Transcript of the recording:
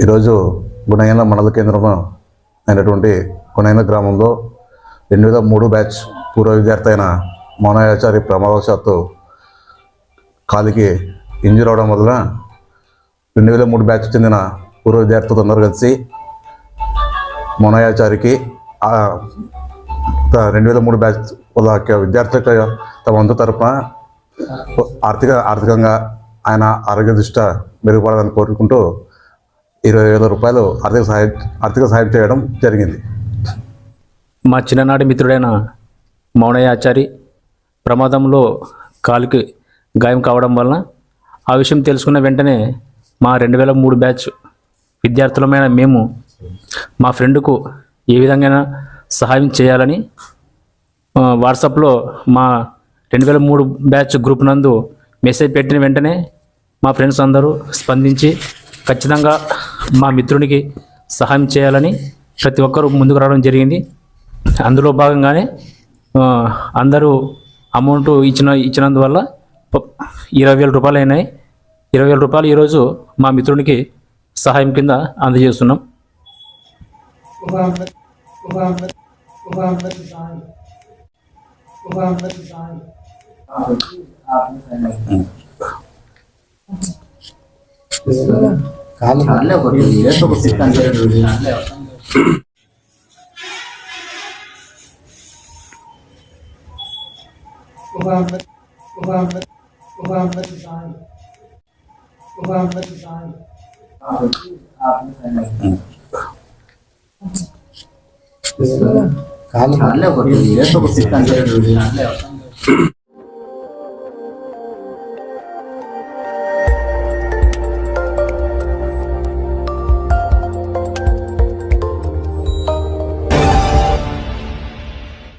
ఈరోజు గుణైన మండల కేంద్రం అయినటువంటి గుణైన గ్రామంలో 2003 బ్యాచ్ పూర్వ విద్యార్థి అయిన మౌనయాచారి ప్రమాదవశాత్తు కాలికి ఇంజూర్ అవడం వల్ల 2003 బ్యాచ్ చెందిన పూర్వ విద్యార్థులతో అందరూ కలిసి మౌనయాచారికి 2003 బ్యాచ్ విద్యార్థులకు తమ వంతు తరపున ఆర్థికంగా ఆయన ఆరోగ్య దృష్ట్యా మెరుగుపడాలని కోరుకుంటూ 20,000 రూపాయలు ఆర్థిక సహాయం చేయడం జరిగింది. మా చిన్ననాటి మిత్రుడైన మౌనయాచారి ప్రమాదంలో కాలుకి గాయం కావడం వలన ఆ విషయం తెలుసుకున్న వెంటనే మా 2003 బ్యాచ్ విద్యార్థులమైన మేము మా ఫ్రెండ్కు ఏ విధంగా సహాయం చేయాలని వాట్సాప్లో మా 2003 బ్యాచ్ గ్రూప్ నందు మెసేజ్ పెట్టిన వెంటనే మా ఫ్రెండ్స్ అందరూ స్పందించి ఖచ్చితంగా మా మిత్రునికి సహాయం చేయాలని ప్రతి ఒక్కరూ ముందుకు రావడం జరిగింది. అందులో భాగంగానే అందరూ అమౌంట్ ఇచ్చినందువల్ల 20,000 రూపాయలు అయినాయి. 20,000 రూపాయలు ఈరోజు మా మిత్రునికి సహాయం కింద అందజేస్తున్నాం. కాలు